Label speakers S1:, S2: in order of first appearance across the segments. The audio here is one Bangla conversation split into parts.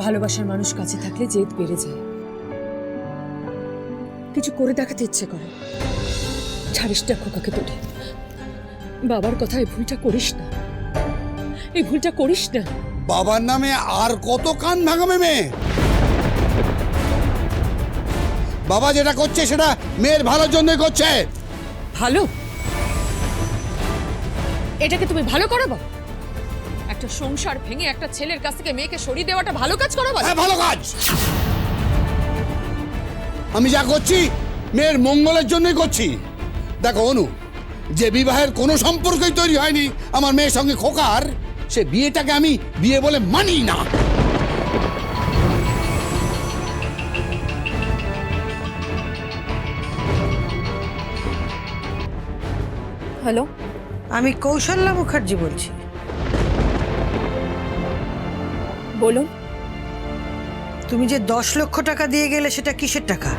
S1: ভালোবাসার মানুষ কাছে থাকলে জেদ বেড়ে যায়, কিছু করে দেখাতে ইচ্ছে করে। ছাড়িস না খোকাকে তোরে, বাবার কথা এই ভুলটা করিস না, এই ভুলটা করিস না।
S2: বাবার নামে আর কত কান ভাঙাবে মেয়ে? বাবা যেটা করছে সেটা মেয়ের ভালোর জন্যই করছে।
S1: ভালো? এটাকে তুমি ভালো করাবো? একটা সংসার ভেঙে একটা ছেলের কাছ থেকে মেয়েকে সরিয়ে দেওয়াটা ভালো কাজ করাবো?
S2: হ্যাঁ, ভালো কাজ। আমি যা করছি মেয়ের মঙ্গলের জন্যই করছি। দেখো অনু, যে বিবাহের কোনো সম্পর্কই তৈরি হয়নি আমার মেয়ের সঙ্গে খোকার, সে বিয়েটাকে আমি বিয়ে বলে মানি না।
S3: হ্যালো,
S4: আমি কৌশল্যা মুখার্জি বলছি।
S3: বলুন।
S4: তুমি যে 10 লক্ষ টাকা দিয়ে গেলে সেটা কিসের টাকা?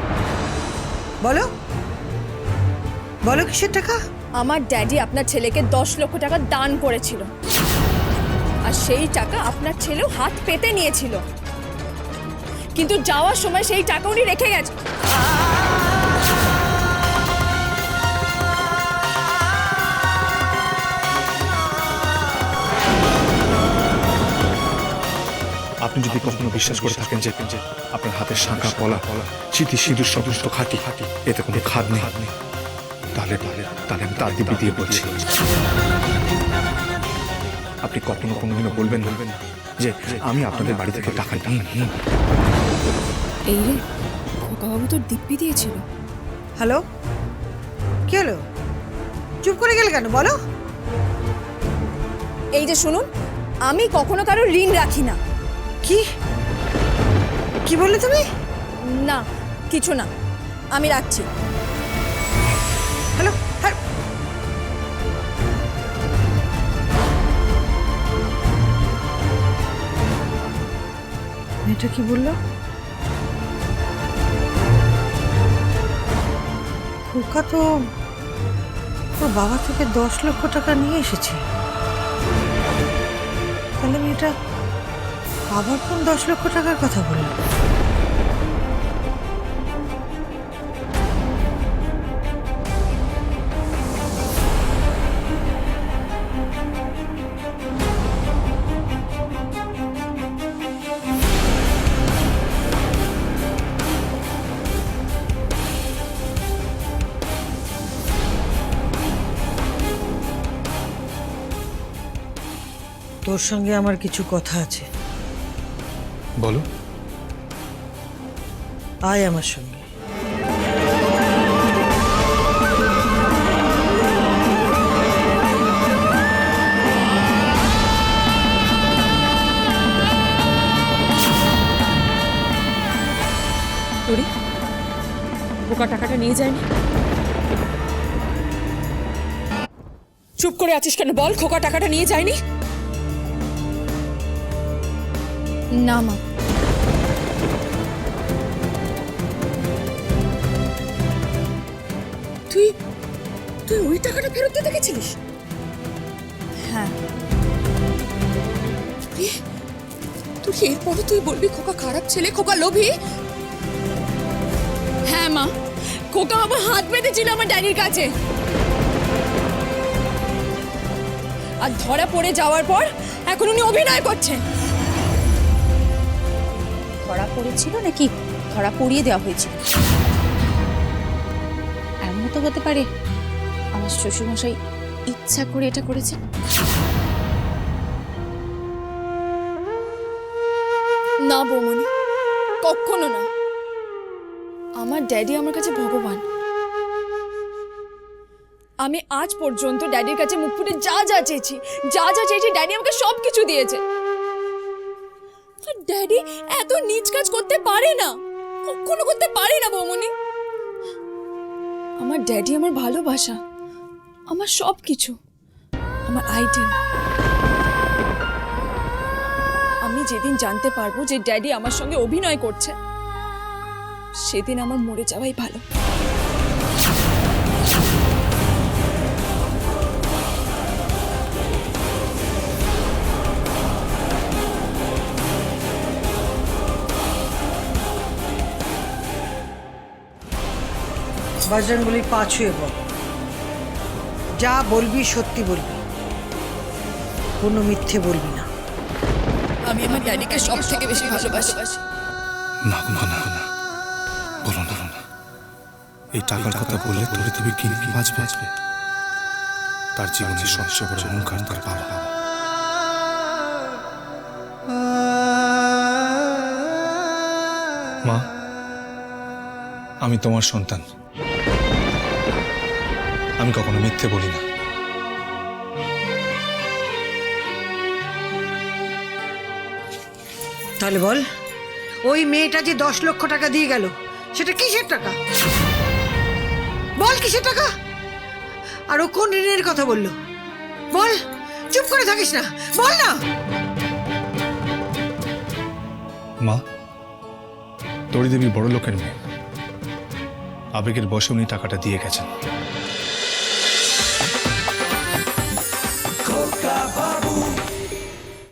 S4: বলো বলো, কিসের টাকা?
S3: আমার ড্যাডি আপনার ছেলেকে 10 লক্ষ টাকা দান করেছিল, আর সেই টাকা আপনার ছেলেও হাত পেতে নিয়েছিল, কিন্তু যাওয়ার সময় সেই টাকা উনি রেখে গেছে।
S5: আপনি যদি কখনো বিশ্বাস করে থাকেন যে আপনার হাতের শাঁখা পলা স্মৃতি সিঁদুর সমস্ত খাঁটি এতে কোনো খাদ নেই, তাহলে তাহলে আমি তার দিবি দিয়ে বলছি, আপনি কখনো কোনোদিনও বলবেন না যে আমি আপনাদের বাড়ি থেকে টাকা নিই।
S3: এই রে, খোকাবাবু তোর দিব্যি দিয়েছিল।
S4: হ্যালো, কি হলো? চুপ করে গেলে কেন বলো?
S3: এই যে শুনুন, আমি কখনো কারো ঋণ রাখি না।
S4: কি কি বললে তুমি?
S3: না, কিছু না, আমি রাখছি।
S4: হ্যালো, হ্যাঁ, এটা কি বললো? খোকা তো ওর বাবা থেকে 10 লক্ষ টাকা নিয়ে এসেছে। তাহলে মেয়েটা আবার কোন 10 লক্ষ টাকার কথা বলল? তোর সঙ্গে আমার কিছু কথা আছে।
S5: বলো।
S4: আয় আমার সঙ্গে।
S1: তোরি খোকা টাকাটা নিয়ে যায়নি? চুপ করে আছিস কেন? বল, খোকা টাকাটা নিয়ে যায়নি?
S3: না মা,
S1: তুই তুই ওই টাকাটা ফেরত দিতে গেছিলিস?
S3: হ্যাঁ।
S1: তুই এরপরে তুই বলবি খোকা খারাপ ছেলে, খোকা লোভী?
S3: হ্যাঁ মা, খোকা আমার হাত বেঁধেছিল আমার ড্যাডির কাছে, আর ধরা পড়ে যাওয়ার পর এখন উনি অভিনয় করছেন।
S6: ধরা পড়েছিল নাকি ধরা পড়িয়ে দেওয়া হয়েছিল? এমন তো হতে পারে আমার শ্বশুরমশাই ইচ্ছা করে এটা করেছেন।
S3: না বৌমনি, কখনো না। আমার ড্যাডি আমার কাছে ভগবান। আমি আজ পর্যন্ত ড্যাডির কাছে মুখ ফুটে যা যা চেয়েছি ড্যাডি আমাকে সবকিছু দিয়েছে। আর ড্যাডি এত নীচ কাজ করতে পারে না, কখনো করতে পারে না বৌমনি। আমার ড্যাডি আমার ভালোবাসা, আমার সবকিছু, আমার আইডেল। আমি যেদিন জানতে পারবো যে ড্যাডি আমার সঙ্গে অভিনয় করছে, সেদিন আমার মরে যাওয়াই ভালো।
S4: বজরঙ্গলির পা ছুঁয়ে বল, যা বলবি সত্যি বলবি, কোনো মিথ্যে বলবি না।
S3: আমি আমার ড্যাডিকে সব থেকে বেশি ভালোবাসি।
S5: না না না না, বলো না না, এই টাকার কথা বললে তোরে তুমি কি বাঁচবে? তার জীবনের সবচেয়ে বড় অহংকার তার বাবা। মা, আমি তোমার সন্তান, আমি কখনো মিথ্যে বলি না।
S4: তাহলে বল, ওই মেয়েটা যে 10 লক্ষ টাকা দিয়ে গেল সেটা কিসের টাকা? বল কিসের টাকা? আর ও কোন ঋণের কথা বললো? বল, চুপ করে থাকিস না, বল না।
S5: মা, তরি দেবী বড় লোকের মেয়ে, আবেগের বশে উনি টাকাটা দিয়ে গেছেন।